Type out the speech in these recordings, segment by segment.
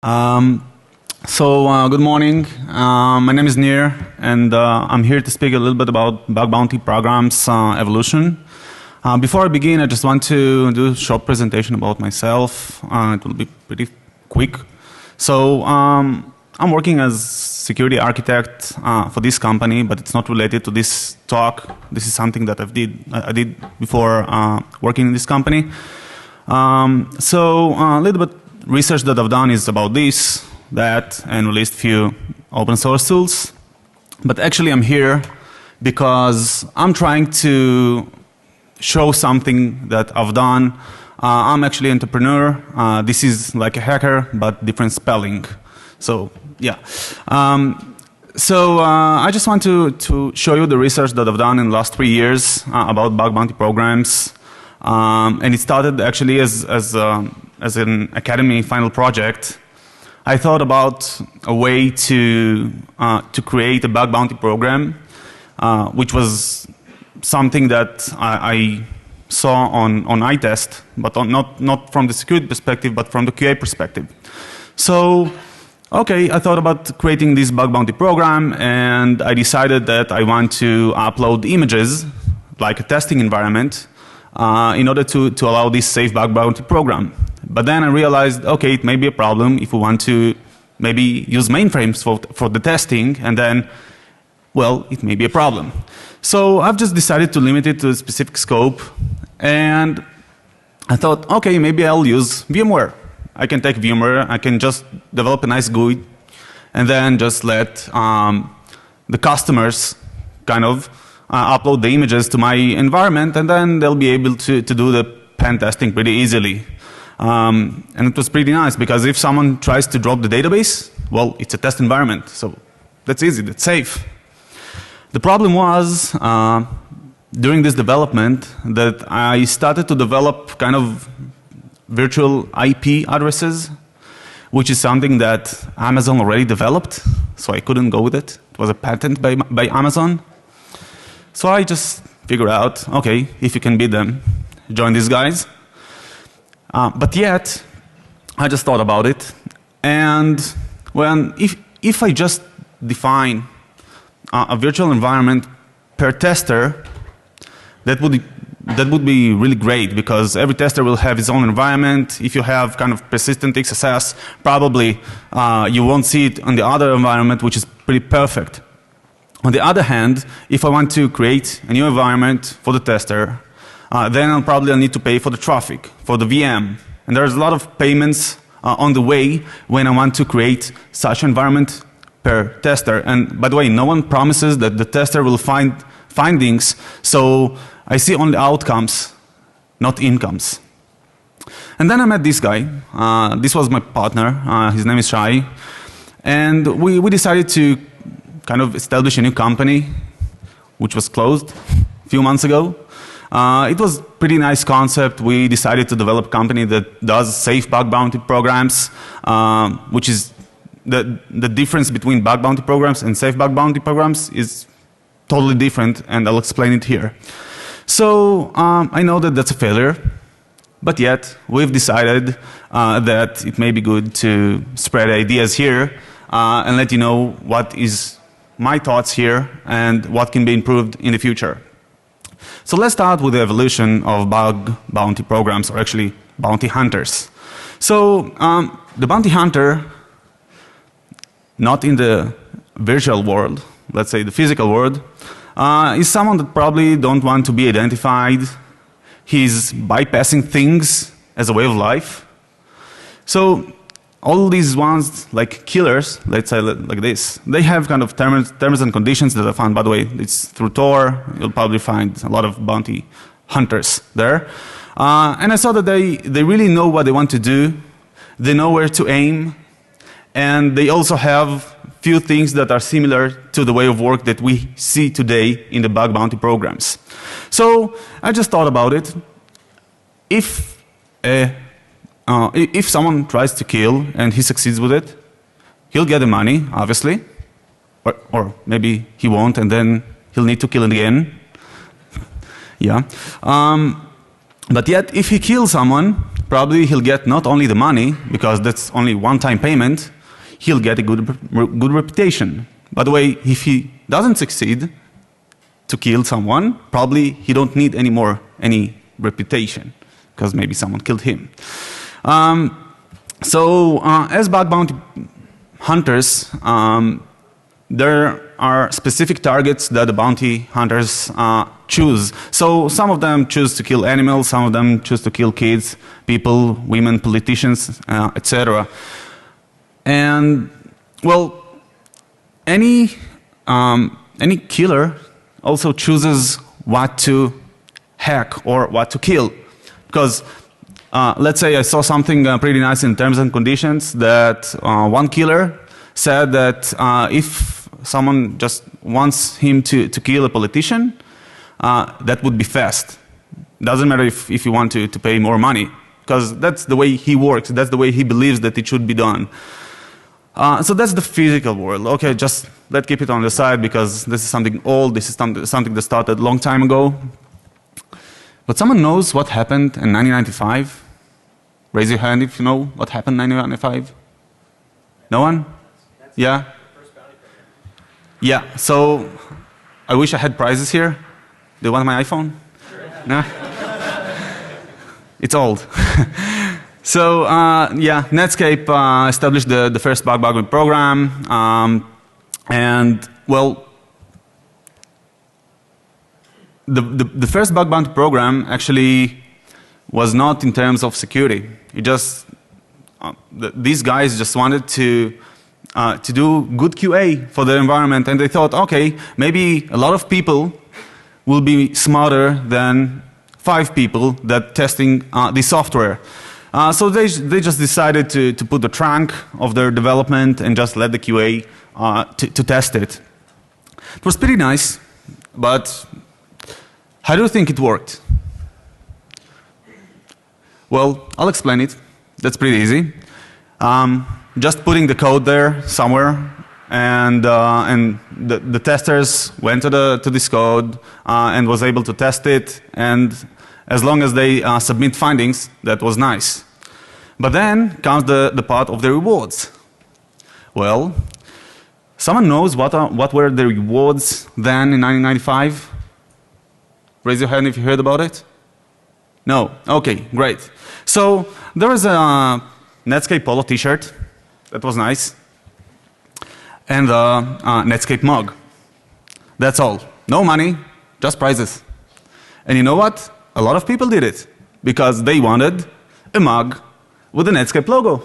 Um, Good morning. My name is Nir, and I'm here to speak a little bit about bug bounty programs evolution. Before I begin, I just want to do a short presentation about myself. It will be pretty quick. I'm working as security architect for this company, but it's not related to this talk. This is something that I did before working in this company. A little bit research that I've done is about this, that, and released few open source tools. But actually I'm here because I'm trying to show something that I've done. I'm actually an entrepreneur. This is like a hacker, but different spelling. So yeah. I just want to show you the research that I've done in the last 3 years about bug bounty programs. And it started actually as an academy final project. I thought about a way to create a bug bounty program, which was something that I saw on iTest, but not from the security perspective, but from the QA perspective. So, okay, I thought about creating this bug bounty program, and I decided that I want to upload images, like a testing environment, in order to allow this safe bug bounty program. But then I realized, okay, it may be a problem if we want to maybe use mainframes for the testing, and then, well, it may be a problem. So I've just decided to limit it to a specific scope, and I thought, okay, maybe I'll use VMware. I can take VMware, I can just develop a nice GUI, and then just let the customers kind of upload the images to my environment, and then they'll be able to do the pen testing pretty easily. And it was pretty nice because if someone tries to drop the database, well, it's a test environment, so that's easy, that's safe. The problem was during this development that I started to develop kind of virtual IP addresses, which is something that Amazon already developed, so I couldn't go with it. It was a patent by Amazon. So I just figured out, okay, if you can beat them, join these guys. But yet, I just thought about it, and if I just define a virtual environment per tester, that would be really great, because every tester will have his own environment. If you have kind of persistent XSS, probably you won't see it on the other environment, which is pretty perfect. On the other hand, if I want to create a new environment for the tester, then I'll probably need to pay for the traffic, for the VM. And there's a lot of payments on the way when I want to create such an environment per tester. And by the way, no one promises that the tester will find findings, so I see only outcomes, not incomes. And then I met this guy. This was my partner. His name is Shai. And we decided to kind of establish a new company, which was closed a few months ago. It was a pretty nice concept. We decided to develop a company that does safe bug bounty programs, which is the difference between bug bounty programs and safe bug bounty programs is totally different, and I'll explain it here. So I know that that's a failure, but yet we've decided that it may be good to spread ideas here and let you know what is my thoughts here and what can be improved in the future. So let's start with the evolution of bug bounty programs, or actually bounty hunters. So the bounty hunter, not in the virtual world, let's say the physical world, is someone that probably don't want to be identified. He's bypassing things as a way of life. So all these ones, like killers, let's say like this, they have kind of terms and conditions that I found, by the way, it's through Tor. You'll probably find a lot of bounty hunters there. And I saw that they really know what they want to do. They know where to aim. And they also have few things that are similar to the way of work that we see today in the bug bounty programs. So I just thought about it. If someone tries to kill and he succeeds with it, he'll get the money, obviously, or maybe he won't, and then he'll need to kill it again. Yeah. But yet, if he kills someone, probably he'll get not only the money, because that's only one-time payment, he'll get a good reputation. By the way, if he doesn't succeed to kill someone, probably he don't need any reputation, because maybe someone killed him. As bug bounty hunters, there are specific targets that the bounty hunters choose. So some of them choose to kill animals, some of them choose to kill kids, people, women, politicians, etc. And well, any killer also chooses what to hack or what to kill, because let's say I saw something pretty nice in terms and conditions that one killer said that if someone just wants him to kill a politician, that would be fast. Doesn't matter if you want to pay more money, because that's the way he works, that's the way he believes that it should be done. So that's the physical world. Okay, just let's keep it on the side, because this is something old, this is something that started a long time ago. But someone knows what happened in 1995? Raise your hand if you know what happened in 1995. No one? Yeah? Yeah, so I wish I had prizes here. Do you want my iPhone? Sure. No? It's old. So yeah, Netscape established the first bug bounty program, and well, the first bug bounty program actually was not in terms of security. It just these guys just wanted to do good QA for the environment, and they thought, okay, maybe a lot of people will be smarter than 5 people that testing the software. So they just decided to put the trunk of their development and just let the QA to test it. It was pretty nice, but how do you think it worked? Well, I'll explain it. That's pretty easy. Just putting the code there somewhere, and the testers went to this code and was able to test it, and as long as they submit findings, that was nice. But then comes the part of the rewards. Well, someone knows what were the rewards then in 1995? Raise your hand if you heard about it. No? Okay, great. So there was a Netscape Polo t-shirt that was nice, and a Netscape mug. That's all. No money, just prizes. And you know what? A lot of people did it because they wanted a mug with the Netscape logo.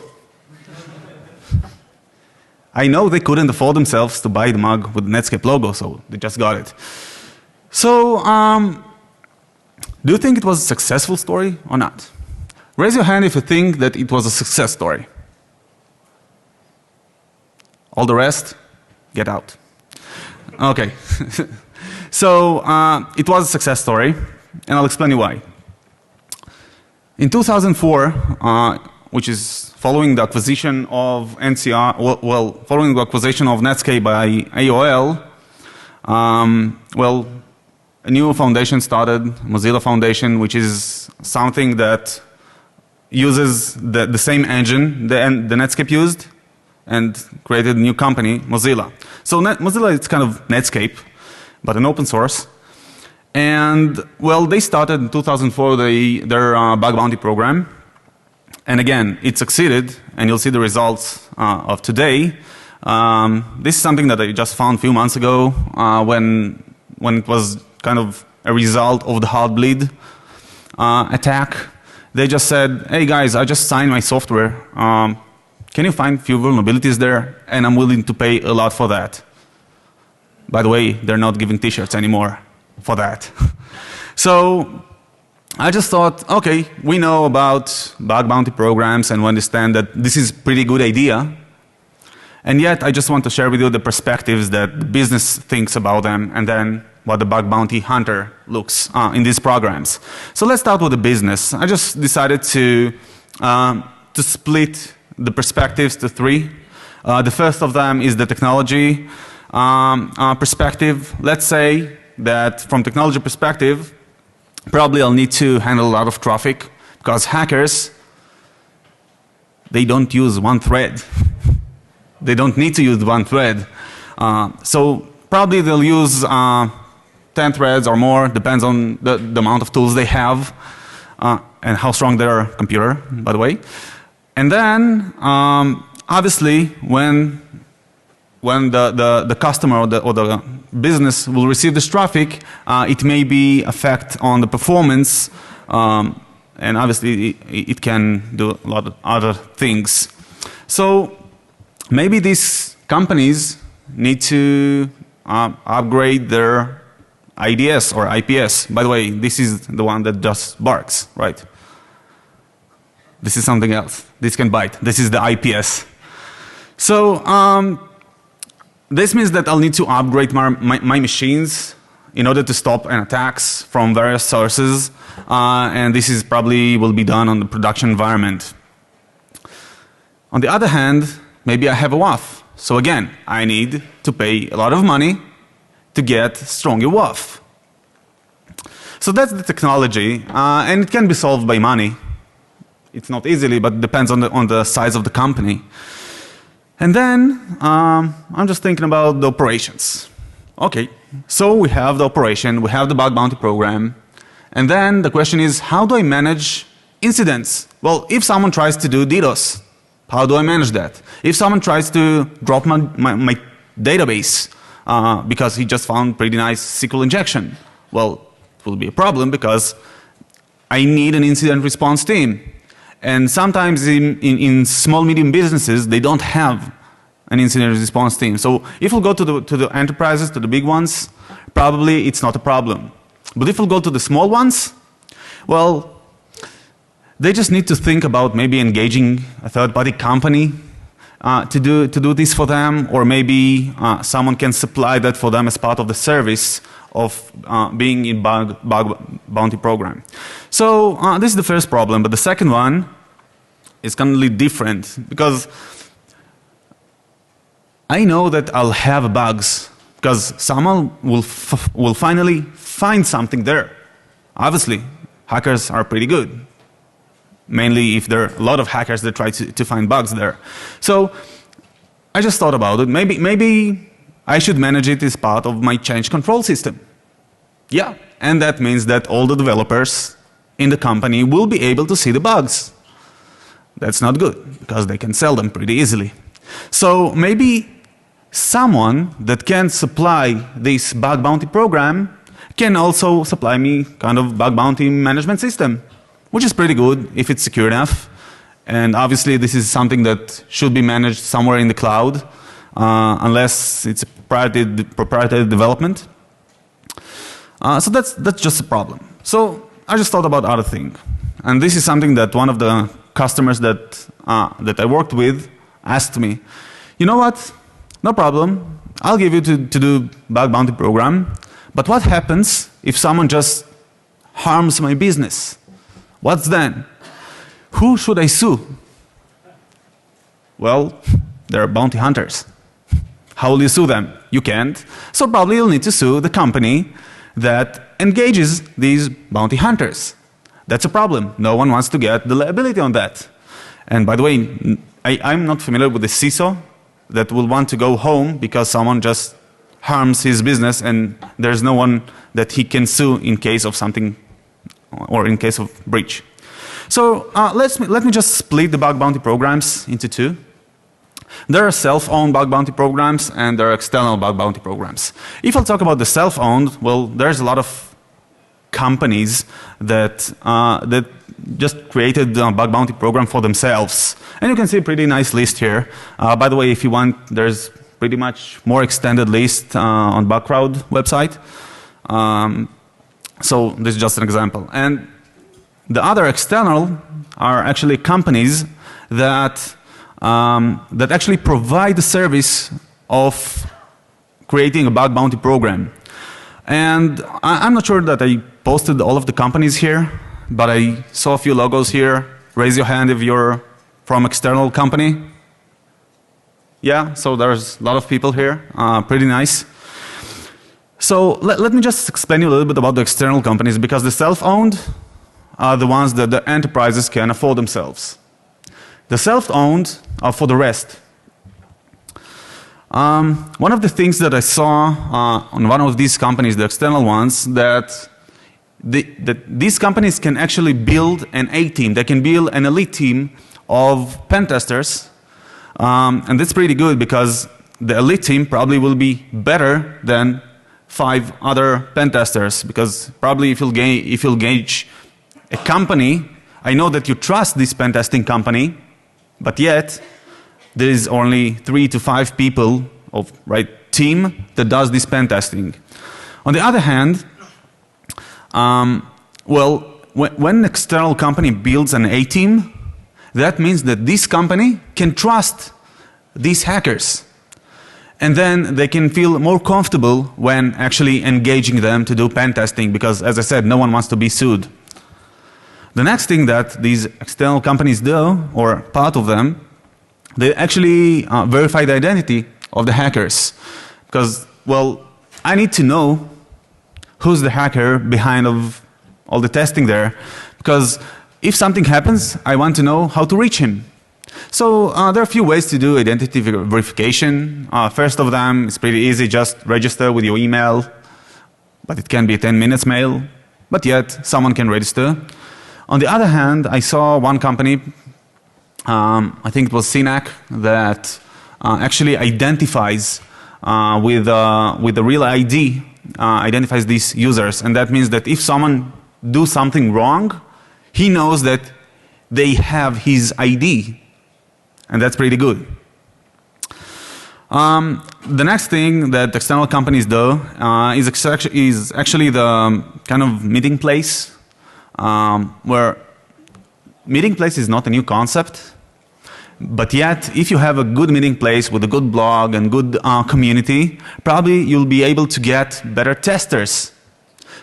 I know they couldn't afford themselves to buy the mug with the Netscape logo, so they just got it. So do you think it was a successful story or not? Raise your hand if you think that it was a success story. All the rest, get out. Okay. So it was a success story, and I'll explain you why. In 2004, which is following the acquisition of NCR, well, following the acquisition of Netscape by AOL, well, a new foundation started, Mozilla Foundation, which is something that uses the same engine the Netscape used, and created a new company, Mozilla. So Mozilla is kind of Netscape, but an open source. And well, they started in 2004 their bug bounty program. And again, it succeeded, and you'll see the results of today. This is something that I just found a few months ago when it was kind of a result of the Heartbleed attack. They just said, hey guys, I just signed my software. Can you find a few vulnerabilities there? And I'm willing to pay a lot for that. By the way, they're not giving t-shirts anymore for that. So I just thought, okay, we know about bug bounty programs and we understand that this is a pretty good idea. And yet I just want to share with you the perspectives that the business thinks about them, and then what the bug bounty hunter looks in these programs. So let's start with the business. I just decided to split the perspectives to 3. The first of them is the technology perspective. Let's say that from technology perspective, probably I'll need to handle a lot of traffic because hackers they don't use one thread. They don't need to use one thread. So probably they'll use 10 threads or more, depends on the amount of tools they have and how strong their computer, by the way. And then, obviously, when the customer or the business will receive this traffic, it may be affect on the performance, and obviously it can do a lot of other things. So maybe these companies need to upgrade their IDS or IPS. By the way, this is the one that just barks, right? This is something else. This can bite. This is the IPS. So this means that I'll need to upgrade my machines in order to stop an attacks from various sources, and this is probably will be done on the production environment. On the other hand, maybe I have a WAF. So again, I need to pay a lot of money to get stronger WAF. So that's the technology, and it can be solved by money. It's not easily, but it depends on the size of the company. And then I'm just thinking about the operations. Okay, so we have the operation, we have the bug bounty program, and then the question is, how do I manage incidents? Well, if someone tries to do DDoS, how do I manage that? If someone tries to drop my database because he just found pretty nice SQL injection, well, it will be a problem because I need an incident response team. And sometimes in small, medium businesses, they don't have an incident response team. So if we'll go to the enterprises, to the big ones, probably it's not a problem. But if we'll go to the small ones, well, they just need to think about maybe engaging a third-party company to do this for them, or maybe someone can supply that for them as part of the service of being in bug bounty program. So this is the first problem, but the second one is completely different because I know that I'll have bugs because someone will finally find something there. Obviously, hackers are pretty good. Mainly if there are a lot of hackers that try to find bugs there. So I just thought about it. Maybe I should manage it as part of my change control system. Yeah, and that means that all the developers in the company will be able to see the bugs. That's not good because they can sell them pretty easily. So maybe someone that can supply this bug bounty program can also supply me kind of bug bounty management system, which is pretty good if it's secure enough. And obviously this is something that should be managed somewhere in the cloud, unless it's a proprietary development. So that's just a problem. So I just thought about other thing. And this is something that one of the customers that I worked with asked me, you know what, no problem, I'll give you to do bug bounty program, but what happens if someone just harms my business? What's then? Who should I sue? Well, there are bounty hunters. How will you sue them? You can't. So probably you'll need to sue the company that engages these bounty hunters. That's a problem. No one wants to get the liability on that. And by the way, I'm not familiar with the CISO that will want to go home because someone just harms his business and there's no one that he can sue in case of something or in case of breach. So let me just split the bug bounty programs into two. There are self-owned bug bounty programs and there are external bug bounty programs. If I'll talk about the self-owned, well, there's a lot of companies that just created a bug bounty program for themselves. And you can see a pretty nice list here. By the way, if you want, there's pretty much more extended list on Bugcrowd website. So this is just an example. And the other external are actually companies that actually provide the service of creating a bug bounty program. And I'm not sure that I posted all of the companies here, but I saw a few logos here. Raise your hand if you're from external company. Yeah, so there's a lot of people here. Pretty nice. So let me just explain you a little bit about the external companies, because the self-owned are the ones that the enterprises can afford themselves. The self-owned are for the rest. One of the things that I saw on one of these companies, the external ones, that these companies can actually build an A-team. They can build an elite team of pen testers. And that's pretty good because the elite team probably will be better than 5 other pen testers, because probably if you'll gauge a company, I know that you trust this pen testing company, but yet there is only 3 to 5 people of team that does this pen testing. On the other hand, when an external company builds an A-team, that means that this company can trust these hackers. And then they can feel more comfortable when actually engaging them to do pen testing, because as I said, no one wants to be sued. The next thing that these external companies do, or part of them, they actually verify the identity of the hackers. Because, well, I need to know who's the hacker behind of all the testing there. Because if something happens, I want to know how to reach him. So there are a few ways to do identity verification. First of them is pretty easy, just register with your email, but it can be a 10 minutes mail, but yet someone can register. On the other hand, I saw one company, I think it was CNAC, that actually identifies with the real ID, identifies these users, and that means that if someone do something wrong, he knows that they have his ID. And that's pretty good. The next thing that external companies do is actually the kind of meeting place, where meeting place is not a new concept, but yet if you have a good meeting place with a good blog and good community, probably you'll be able to get better testers.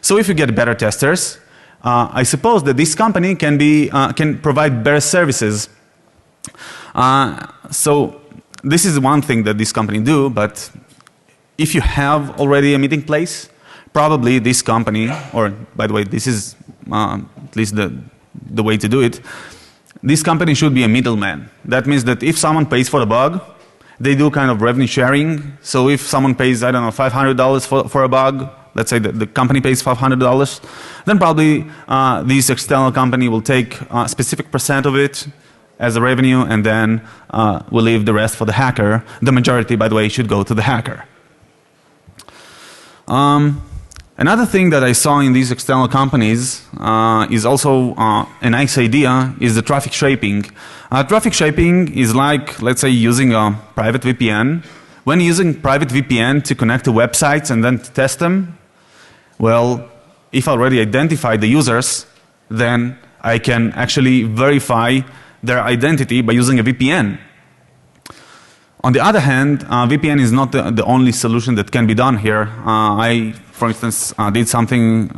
So if you get better testers, I suppose that this company can provide better services. So this is one thing that this company do, but if you have already a meeting place, probably this company, or by the way, this is at least the way to do it, this company should be a middleman. That means that if someone pays for a bug, they do kind of revenue sharing. So if someone pays, I don't know, $500 for a bug, let's say that the company pays $500, then probably this external company will take a specific percent of it as a revenue, and then we'll leave the rest for the hacker. The majority, by the way, should go to the hacker. Another thing that I saw in these external companies is also a nice idea, is the traffic shaping. Traffic shaping is like, let's say, using a private VPN. When using private VPN to connect to websites and then to test them, well, if I already identified the users, then I can actually verify their identity by using a VPN. On the other hand, VPN is not the only solution that can be done here. I, for instance, did something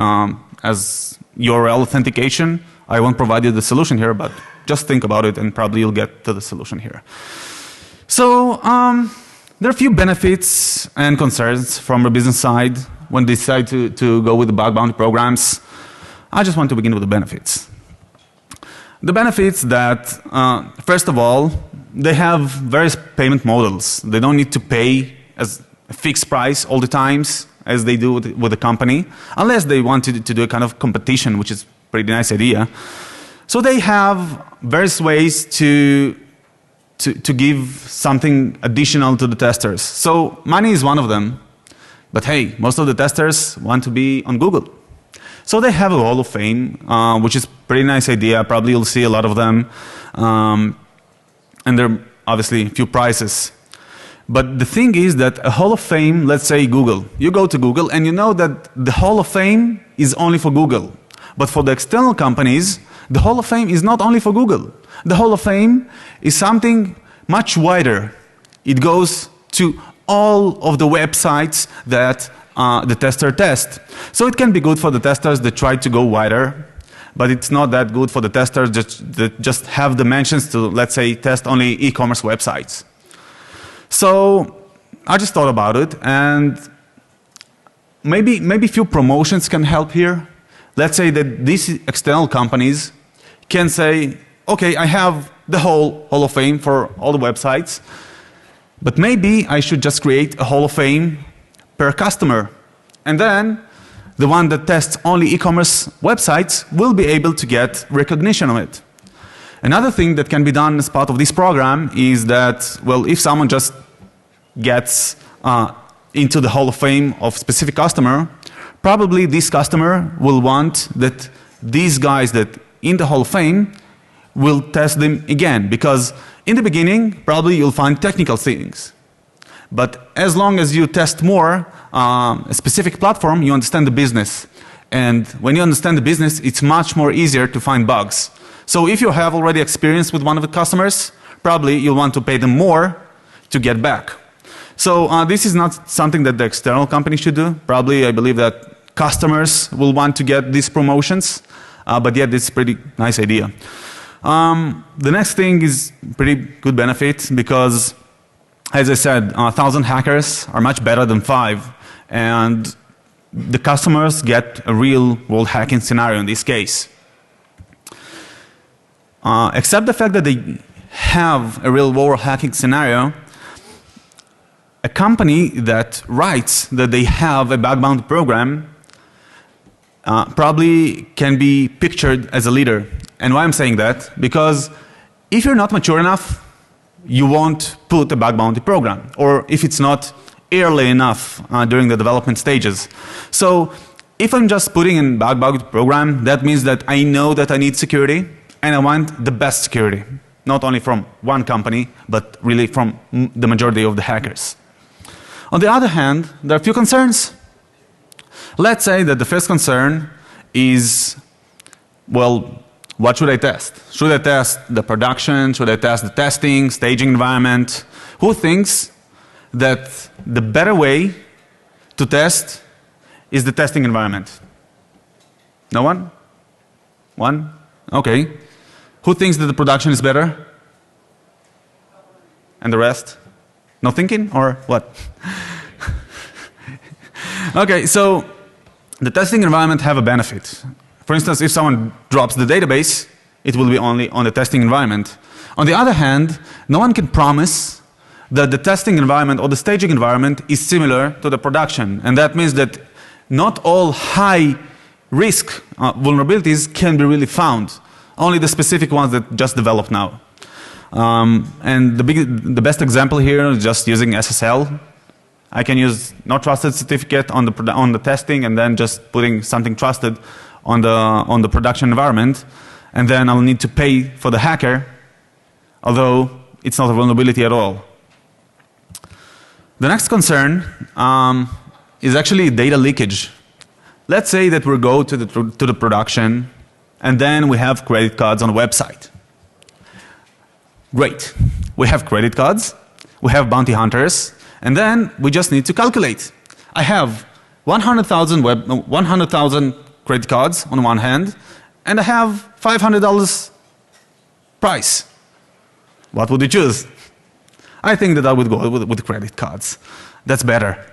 as URL authentication. I won't provide you the solution here, but just think about it and probably you'll get to the solution here. So there are a few benefits and concerns from the business side when they decide to go with the bug bounty programs. I just want to begin with the benefits. The benefits that, first of all, they have various payment models. They don't need to pay as a fixed price all the times as they do with the company, unless they want to do a kind of competition, which is a pretty nice idea. So they have various ways to give something additional to the testers. So money is one of them, but hey, most of the testers want to be on Google. So they have a Hall of Fame, which is a pretty nice idea. Probably you'll see a lot of them. And there are obviously a few prizes. But the thing is that a Hall of Fame, let's say Google. You go to Google and you know that the Hall of Fame is only for Google. But for the external companies, the Hall of Fame is not only for Google. The Hall of Fame is something much wider. It goes to all of the websites that the tester tests. So it can be good for the testers that try to go wider, but it's not that good for the testers that just have dimensions to, let's say, test only e-commerce websites. So I just thought about it, and maybe a few promotions can help here. Let's say that these external companies can say, okay, I have the whole Hall of Fame for all the websites. But maybe I should just create a Hall of Fame per customer. And then the one that tests only e-commerce websites will be able to get recognition of it. Another thing that can be done as part of this program is that, well, if someone just gets into the Hall of Fame of specific customer, probably this customer will want that these guys that in the Hall of Fame will test them again, because in the beginning probably you'll find technical things. But as long as you test more a specific platform, you understand the business. And when you understand the business, it's much more easier to find bugs. So if you have already experience with one of the customers, probably you'll want to pay them more to get back. So this is not something that the external company should do. Probably I believe that customers will want to get these promotions, but yet it's a pretty nice idea. The next thing is pretty good benefit because, as I said, 1,000 hackers are much better than 5, and the customers get a real world hacking scenario in this case. Except the fact that they have a real world hacking scenario, a company that writes that they have a bug bounty program probably can be pictured as a leader. And why I'm saying that? Because if you're not mature enough, you won't put a bug bounty program, or if it's not early enough during the development stages. So if I'm just putting in bug bounty program, that means that I know that I need security and I want the best security, not only from one company, but really from the majority of the hackers. On the other hand, there are a few concerns. Let's say that the first concern is, well, what should I test? Should I test the production? Should I test the testing, staging environment? Who thinks that the better way to test is the testing environment? No one? One? Okay. Who thinks that the production is better? And the rest? No thinking or what? Okay, so the testing environment have a benefit. For instance, if someone drops the database, it will be only on the testing environment. On the other hand, no one can promise that the testing environment or the staging environment is similar to the production. And that means that not all high risk vulnerabilities can be really found. Only the specific ones that just developed now. And the best example here is just using SSL. I can use no trusted certificate on the testing and then just putting something trusted on the production environment, and then I'll need to pay for the hacker, although it's not a vulnerability at all. The next concern is actually data leakage. Let's say that we go to the production, and then we have credit cards on the website. Great. We have credit cards, we have bounty hunters, and then we just need to calculate. I have 100,000 credit cards on one hand, and I have $500 price. What would you choose? I think that I would go with credit cards. That's better.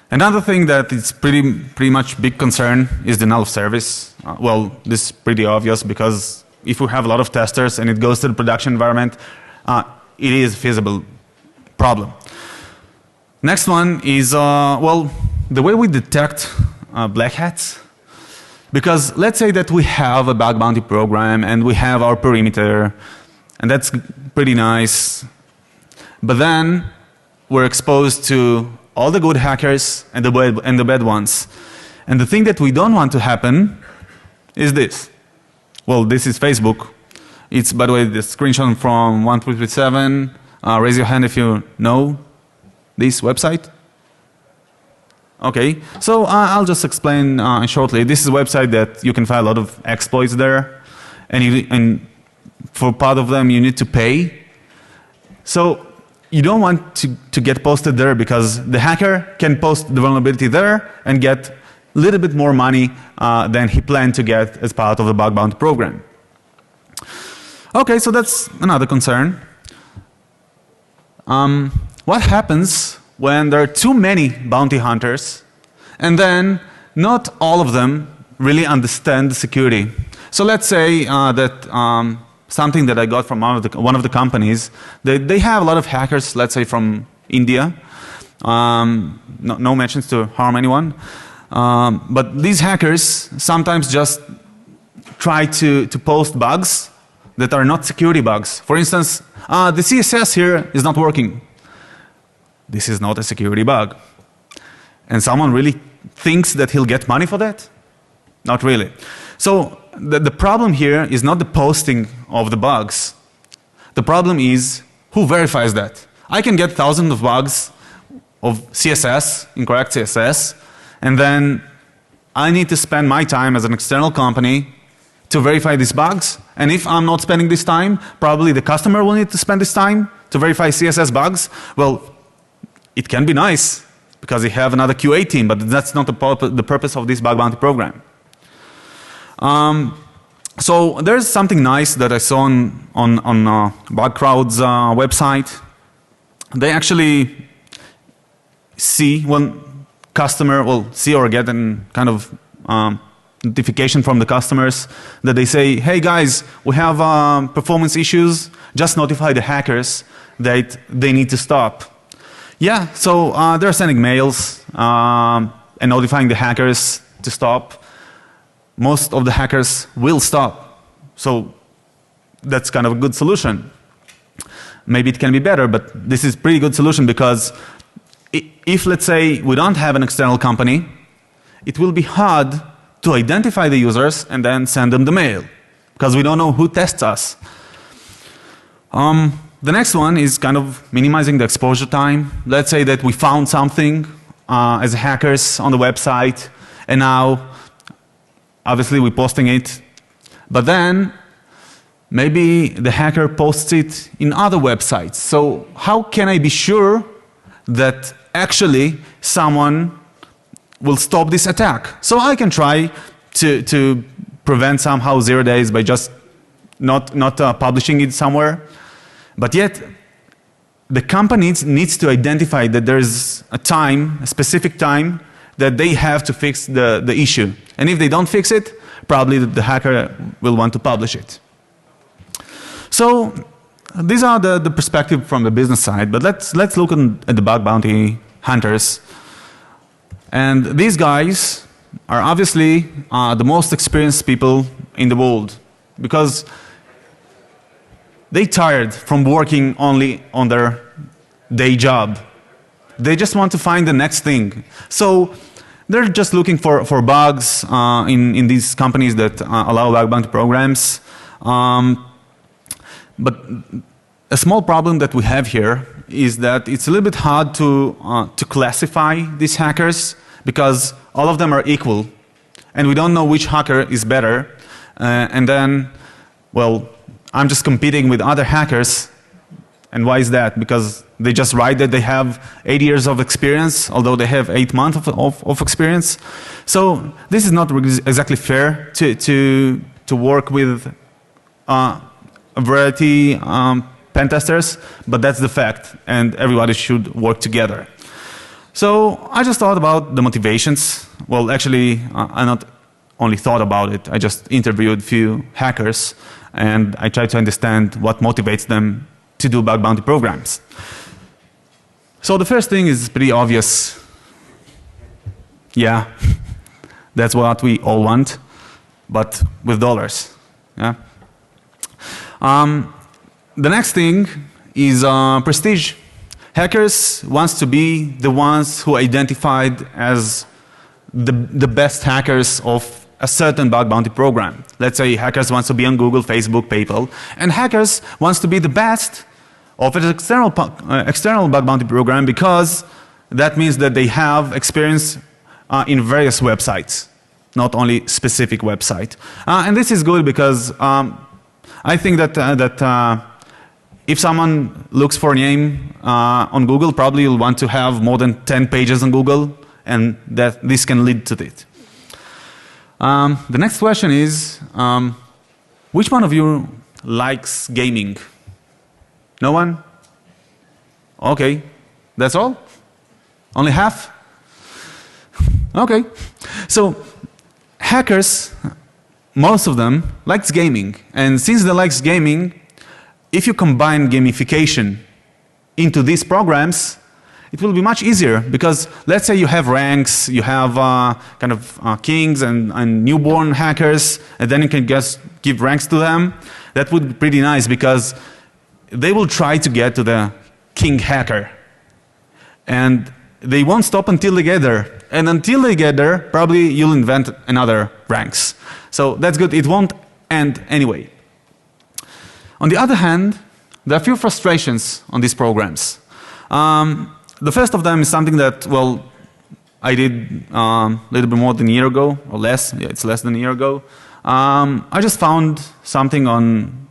Another thing that is pretty much big concern is denial of service. Well, this is pretty obvious because if we have a lot of testers and it goes to the production environment, it is a feasible problem. Next one is, well, the way we detect black hats. Because let's say that we have a bug bounty program and we have our perimeter, and that's pretty nice. But then we're exposed to all the good hackers and the bad ones. And the thing that we don't want to happen is this. Well, this is Facebook. It's, by the way, the screenshot from 1337. Raise your hand if you know this website. Okay, so I'll just explain shortly. This is a website that you can find a lot of exploits there, and for part of them you need to pay. So you don't want to get posted there because the hacker can post the vulnerability there and get a little bit more money than he planned to get as part of the bug bounty program. Okay, so that's another concern. What happens when there are too many bounty hunters and then not all of them really understand the security? So let's say that something that I got from one of the companies. They have a lot of hackers, let's say from India. No mentions to harm anyone. But these hackers sometimes just try to post bugs that are not security bugs. For instance, the CSS here is not working. This is not a security bug. And someone really thinks that he'll get money for that? Not really. So the problem here is not the posting of the bugs. The problem is who verifies that. I can get thousands of bugs of CSS, incorrect CSS, and then I need to spend my time as an external company to verify these bugs. And if I'm not spending this time, probably the customer will need to spend this time to verify CSS bugs. Well, it can be nice because they have another QA team, but that's not the purpose of this bug bounty program. So there's something nice that I saw on BugCrowd's website. They actually see when customer will see or get an kind of notification from the customers that they say, hey guys, we have performance issues, just notify the hackers that they need to stop. Yeah, so they're sending mails and notifying the hackers to stop. Most of the hackers will stop. So that's kind of a good solution. Maybe it can be better, but this is a pretty good solution because if, let's say, we don't have an external company, it will be hard to identify the users and then send them the mail because we don't know who tests us. The next one is kind of minimizing the exposure time. Let's say that we found something as hackers on the website, and now obviously we're posting it, but then maybe the hacker posts it in other websites. So how can I be sure that actually someone will stop this attack? So I can try to prevent somehow 0 days by just not publishing it somewhere. But yet, the company needs to identify that there's a time, a specific time, that they have to fix the issue. And if they don't fix it, probably the hacker will want to publish it. So these are the perspective from the business side, but let's look at the bug bounty hunters. And these guys are obviously the most experienced people in the world because they tired from working only on their day job. They just want to find the next thing. So they're just looking for bugs in these companies that allow bug bounty programs. But a small problem that we have here is that it's a little bit hard to classify these hackers because all of them are equal and we don't know which hacker is better. And then, well, I'm just competing with other hackers. And why is that? Because they just write that they have 8 years of experience, although they have 8 months of experience. So this is not exactly fair to work with a variety pen testers, but that's the fact, and everybody should work together. So I just thought about the motivations. Well, actually, I not only thought about it, I just interviewed a few hackers, and I tried to understand what motivates them to do bug bounty programs. So the first thing is pretty obvious. Yeah, that's what we all want, but with dollars. Yeah. The next thing is prestige. Hackers wants to be the ones who identified as the best hackers of a certain bug bounty program. Let's say hackers wants to be on Google, Facebook, PayPal, and hackers wants to be the best of an external bug bounty program because that means that they have experience in various websites, not only specific website. And this is good because I think that if someone looks for a name on Google, probably you'll want to have more than 10 pages on Google, and that this can lead to it. The next question is, which one of you likes gaming? No one? Okay, that's all? Only half? Okay. So hackers most of them likes gaming. And since they likes gaming, if you combine gamification into these programs, it will be much easier because let's say you have ranks, you have kind of kings and newborn hackers, and then you can just give ranks to them. That would be pretty nice because they will try to get to the king hacker. And they won't stop until they get there. And until they get there, probably you'll invent another ranks. So that's good. It won't end anyway. On the other hand, there are a few frustrations on these programs. The first of them is something that, well, I did a little bit more than a year ago, or less. Yeah, it's less than a year ago. I just found something on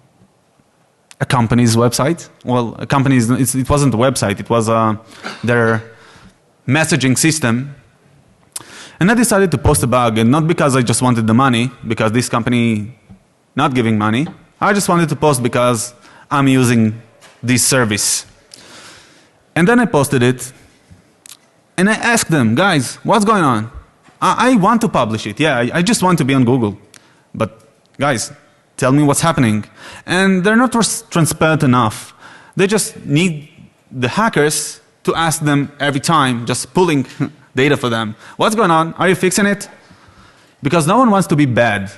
a company's website. Well, a company's, it wasn't a website. It was their messaging system. And I decided to post a bug, and not because I just wanted the money, because this company not giving money. I just wanted to post because I'm using this service. And then I posted it, and I asked them, guys, what's going on? I want to publish it. Yeah, I just want to be on Google. But guys, tell me what's happening. And they're not transparent enough. They just need the hackers to ask them every time, just pulling data for them. What's going on? Are you fixing it? Because no one wants to be bad.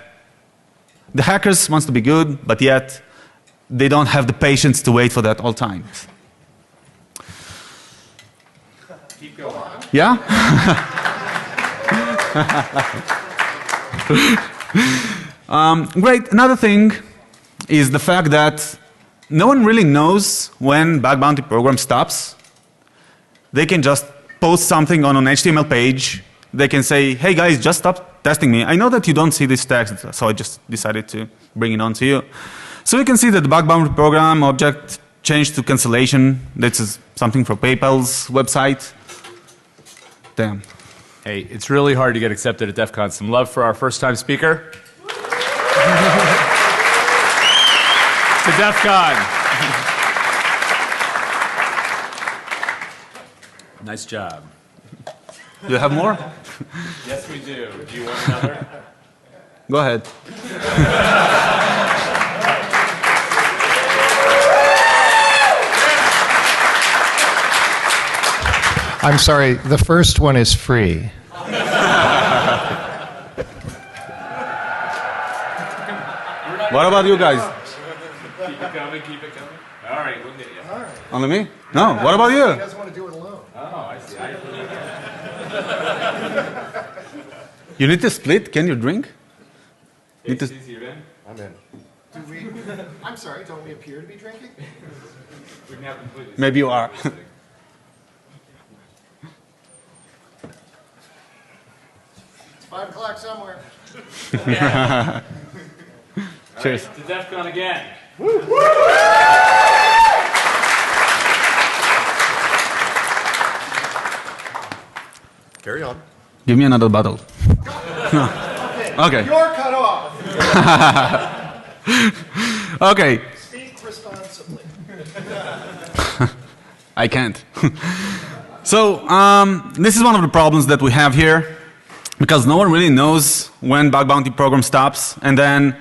The hackers wants to be good, but yet they don't have the patience to wait for that all time. Keep going. Yeah? Great. Another thing is the fact that no one really knows when bug bounty program stops. They can just post something on an HTML page. They can say, hey guys, just stop testing me. I know that you don't see this text, so I just decided to bring it on to you. So you can see that the bug bounty program object changed to cancellation. This is something for PayPal's website. Damn. Hey, it's really hard to get accepted at DEF CON. Some love for our first-time speaker. To DEF CON. Nice job. Do you have more? Yes, we do. Do you want another? Go ahead. I'm sorry, the first one is free. What about you guys? Keep it coming, keep it coming. All right, we'll get you. All right. Only me? No. What about you? He doesn't want to do it alone. Oh, I see. You need to split? Can you drink? Hey, Stacey, you're in? I'm in. I'm sorry, don't we appear to be drinking? We've now completely. Maybe you are. It's 5 o'clock somewhere. Cheers. Right, to DEF CON again. Carry on. Give me another bottle. No. Okay. You're cut off. Okay. Speak responsibly. I can't. So this is one of the problems that we have here, because no one really knows when bug bounty program stops, and then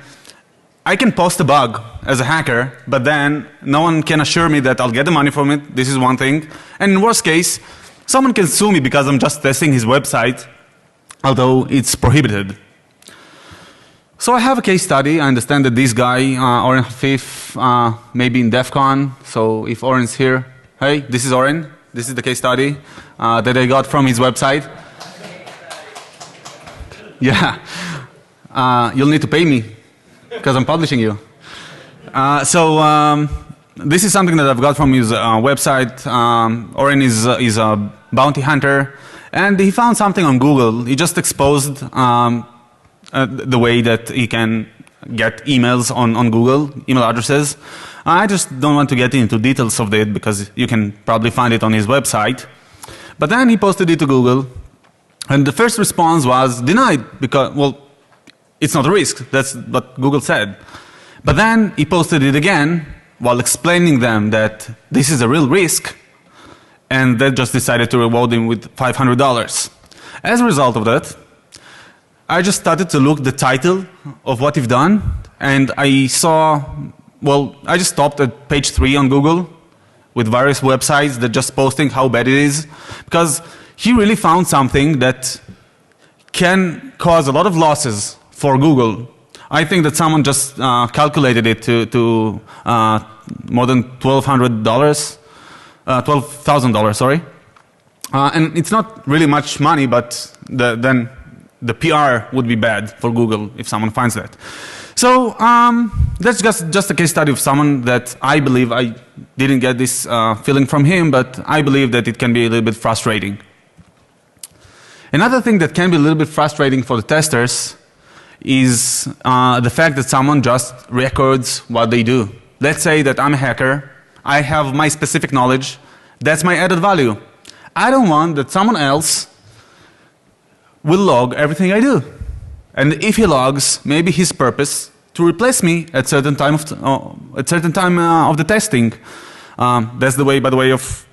I can post a bug as a hacker, but then no one can assure me that I'll get the money from it. This is one thing. And in worst case, someone can sue me because I'm just testing his website, although it's prohibited. So I have a case study. I understand that this guy, Oren Hafif, may be in DEF CON. So if Oren's here, hey, this is Oren. This is the case study that I got from his website. Yeah. You'll need to pay me because I'm publishing you. This is something that I've got from his website. Oren is a bounty hunter, and he found something on Google. He just exposed the way that he can get emails on Google, email addresses. I just don't want to get into details of it because you can probably find it on his website. But then he posted it to Google, and the first response was denied because, well, it's not a risk. That's what Google said. But then he posted it again while explaining them that this is a real risk, and they just decided to reward him with $500. As a result of that, I just started to look the title of what you've done, and I saw, well, I just stopped at page 3 on Google with various websites that just posting how bad it is, because he really found something that can cause a lot of losses for Google. I think that someone just calculated it to more than $12,000, sorry. And it's not really much money, but then the PR would be bad for Google if someone finds that. So that's just a case study of someone that I believe, I didn't get this feeling from him, but I believe that it can be a little bit frustrating. Another thing that can be a little bit frustrating for the testers is the fact that someone just records what they do. Let's say that I'm a hacker, I have my specific knowledge, that's my added value. I don't want that someone else will log everything I do. And if he logs, maybe his purpose to replace me at certain time of the testing. That's the way, by the way, of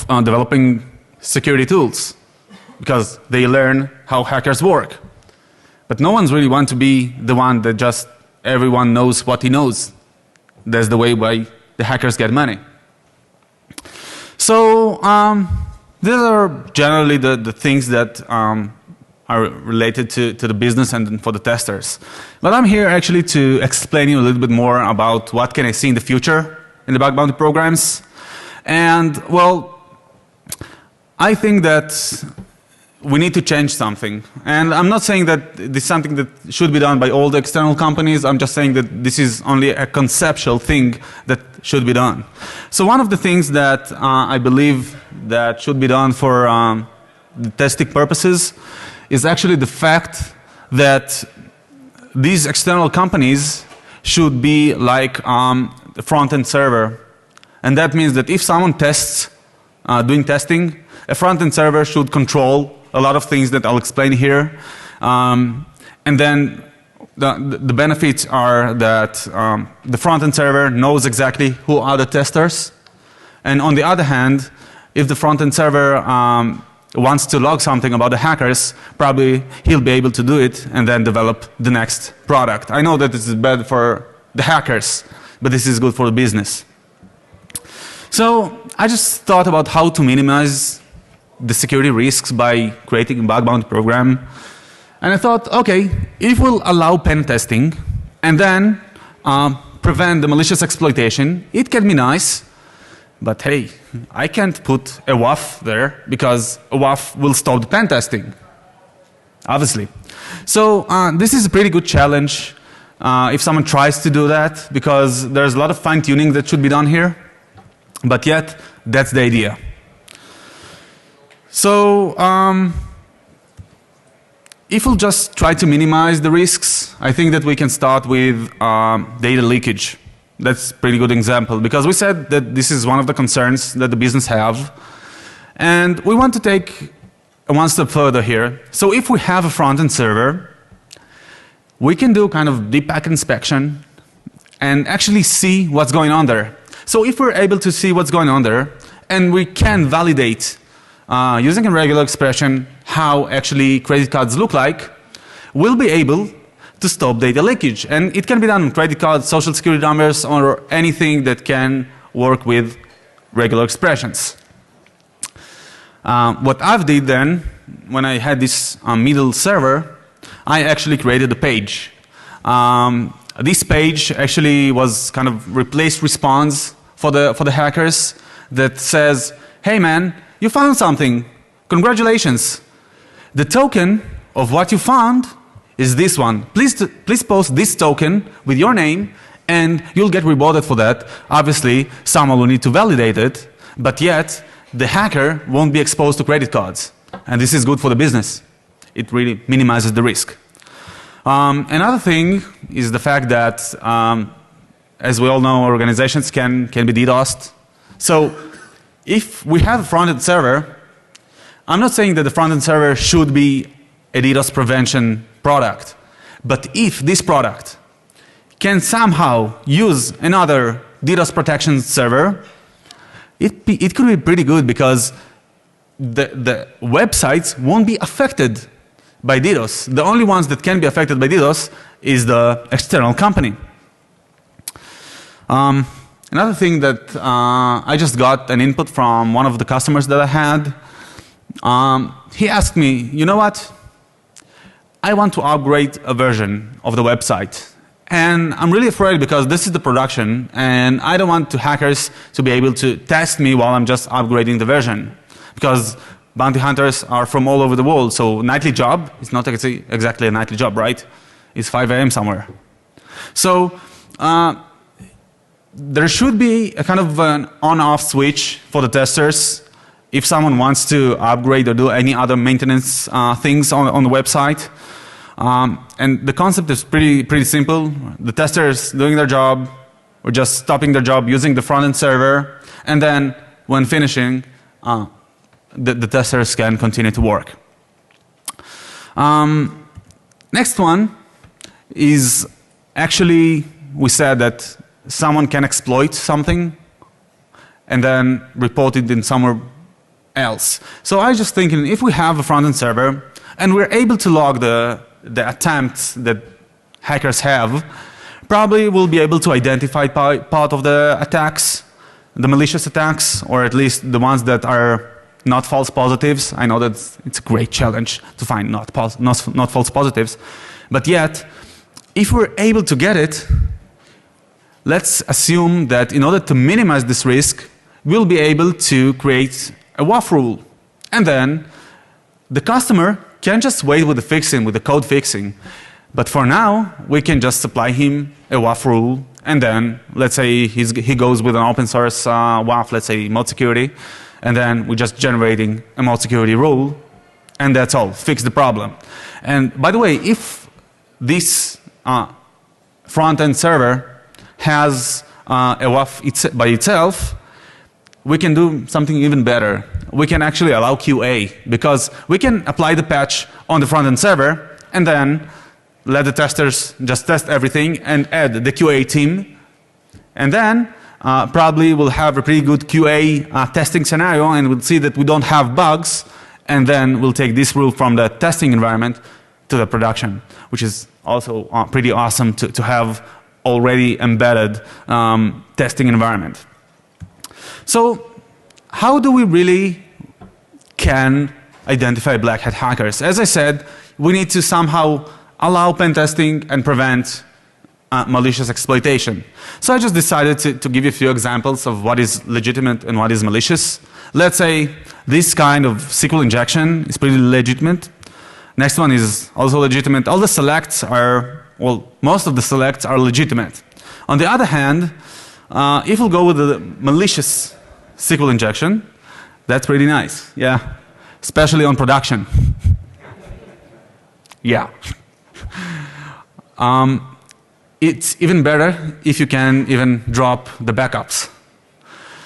developing security tools, because they learn how hackers work. But no one's really want to be the one that just everyone knows what he knows. That's the way why the hackers get money. So these are generally the things that are related to the business and for the testers. But I'm here actually to explain you a little bit more about what can I see in the future in the bug bounty programs. And well, I think that we need to change something. And I'm not saying that this is something that should be done by all the external companies. I'm just saying that this is only a conceptual thing that should be done. So one of the things that I believe that should be done for the testing purposes is actually the fact that these external companies should be like a front-end server. And that means that if someone tests, doing testing, a front-end server should control a lot of things that I'll explain here. And then the benefits are that the front-end server knows exactly who are the testers. And on the other hand, if the front-end server wants to log something about the hackers, probably he'll be able to do it and then develop the next product. I know that this is bad for the hackers, but this is good for the business. So I just thought about how to minimize the security risks by creating a bug bounty program. And I thought, okay, if we'll allow pen testing and then prevent the malicious exploitation, it can be nice. But hey, I can't put a WAF there because a WAF will stop the pen testing, obviously. So this is a pretty good challenge if someone tries to do that, because there's a lot of fine-tuning that should be done here. But yet, that's the idea. So if we'll just try to minimize the risks, I think that we can start with data leakage. That's a pretty good example, because we said that this is one of the concerns that the business have. And we want to take one step further here. So if we have a front-end server, we can do kind of deep packet inspection and actually see what's going on there. So if we're able to see what's going on there, and we can validate using a regular expression how actually credit cards look like, we'll be able to stop data leakage. And it can be done on credit cards, social security numbers, or anything that can work with regular expressions. What I've did then, when I had this middle server, I actually created a page. This page actually was kind of replaced response for the hackers that says, hey man, you found something, congratulations. The token of what you found is this one. Please post this token with your name and you'll get rewarded for that. Obviously, someone will need to validate it, but yet the hacker won't be exposed to credit cards. And this is good for the business. It really minimizes the risk. Another thing is the fact that, as we all know, organizations can be DDoSed. So if we have a front-end server, I'm not saying that the front-end server should be a DDoS prevention product. But if this product can somehow use another DDoS protection server, it could be pretty good, because the websites won't be affected by DDoS. The only ones that can be affected by DDoS is the external company. Another thing that I just got an input from one of the customers that I had. He asked me, you know what? I want to upgrade a version of the website. And I'm really afraid because this is the production and I don't want hackers to be able to test me while I'm just upgrading the version. Because bounty hunters are from all over the world, so nightly job is not exactly a nightly job, right? It's 5 a.m. somewhere. So there should be a kind of an on-off switch for the testers if someone wants to upgrade or do any other maintenance things on the website. And the concept is pretty simple. The testers doing their job or just stopping their job using the front-end server, and then when finishing, the testers can continue to work. Next one is actually we said that someone can exploit something and then report it in somewhere else. So I was just thinking if we have a front-end server and we're able to log the attempts that hackers have, probably we'll be able to identify part of the attacks, the malicious attacks, or at least the ones that are not false positives. I know that it's a great challenge to find not false positives. But yet, if we're able to get it, let's assume that in order to minimize this risk, we'll be able to create a WAF rule. And then the customer can just wait with the fixing, with the code fixing. But for now, we can just supply him a WAF rule. And then let's say he goes with an open source WAF, let's say mode security. And then we're just generating a mode security rule. And that's all, fix the problem. And by the way, if this front-end server has a WAF by itself, we can do something even better. We can actually allow QA because we can apply the patch on the front-end server and then let the testers just test everything and add the QA team. And then probably we'll have a pretty good QA testing scenario and we'll see that we don't have bugs, and then we'll take this rule from the testing environment to the production, which is also pretty awesome to have already embedded testing environment. So how do we really can identify black hat hackers? As I said, we need to somehow allow pen testing and prevent malicious exploitation. So I just decided to give you a few examples of what is legitimate and what is malicious. Let's say this kind of SQL injection is pretty legitimate. Next one is also legitimate. All the selects are, well, most of the selects are legitimate. On the other hand, if we'll go with the malicious SQL injection, that's pretty nice, yeah. Especially on production. Yeah. It's even better if you can even drop the backups.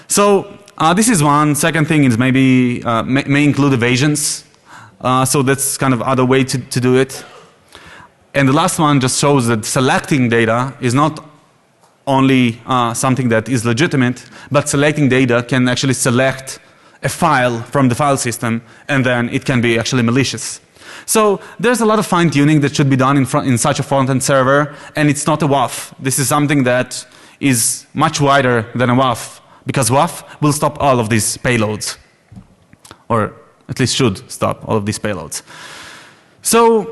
So this is one. Second thing is maybe may include evasions. So that's kind of other way to do it. And the last one just shows that selecting data is not only something that is legitimate, but selecting data can actually select a file from the file system, and then it can be actually malicious. So there's a lot of fine-tuning that should be done in such a front-end server, and it's not a WAF. This is something that is much wider than a WAF, because WAF will stop all of these payloads, or at least should stop all of these payloads. So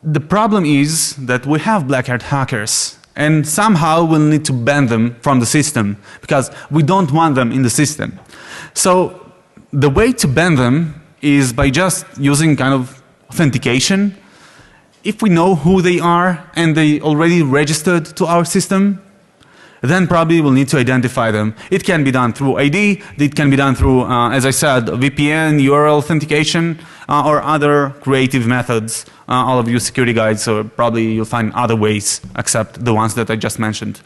the problem is that we have black hat hackers, and somehow we'll need to ban them from the system because we don't want them in the system. So the way to ban them is by just using kind of authentication. If we know who they are and they already registered to our system, then probably we'll need to identify them. It can be done through ID, it can be done through, as I said, VPN, URL authentication, or other creative methods. All of you security guys, so probably you'll find other ways except the ones that I just mentioned.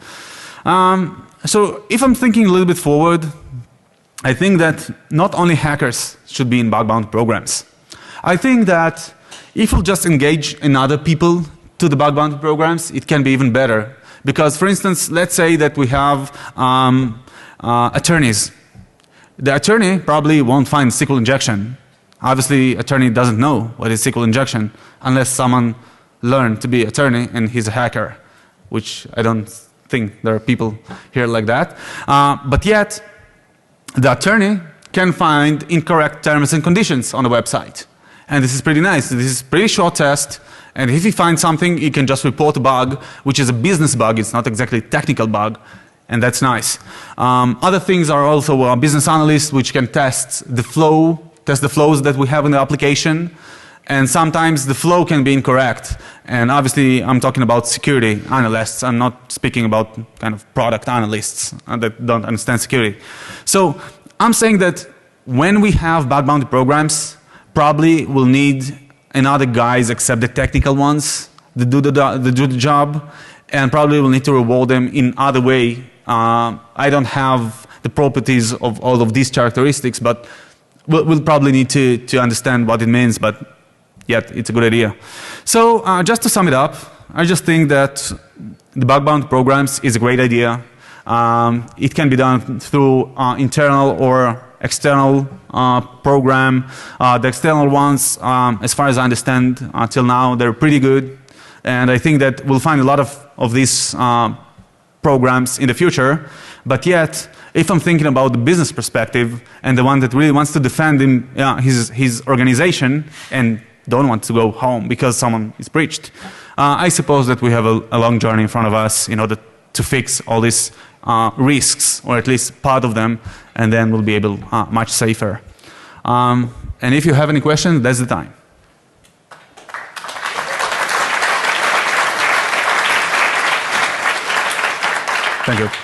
So if I'm thinking a little bit forward, I think that not only hackers should be in bug bounty programs. I think that if we'll just engage in other people to the bug bounty programs, it can be even better. Because, for instance, let's say that we have attorneys. The attorney probably won't find SQL injection Obviously, attorney doesn't know what is SQL injection unless someone learned to be attorney and he's a hacker, which I don't think there are people here like that. But yet, the attorney can find incorrect terms and conditions on the website. And this is pretty nice. This is a pretty short test. And if he finds something, he can just report a bug, which is a business bug. It's not exactly a technical bug. And that's nice. Other things are also business analysts, which can test the flows that we have in the application. And sometimes the flow can be incorrect. And obviously, I'm talking about security analysts. I'm not speaking about kind of product analysts that don't understand security. So I'm saying that when we have bug bounty programs, probably we'll need another guys except the technical ones that do the job, and probably we'll need to reward them in other way. I don't have the properties of all of these characteristics, but we'll probably need to understand what it means, but yet it's a good idea. So just to sum it up, I just think that the bug bounty programs is a great idea. It can be done through internal or external program. The external ones, as far as I understand, till now, they're pretty good. And I think that we'll find a lot of these programs in the future. But yet, if I'm thinking about the business perspective and the one that really wants to defend his organization and don't want to go home because someone is breached, I suppose that we have a long journey in front of us in order to fix all these risks, or at least part of them, and then we'll be able much safer. And if you have any questions, that's the time. Thank you.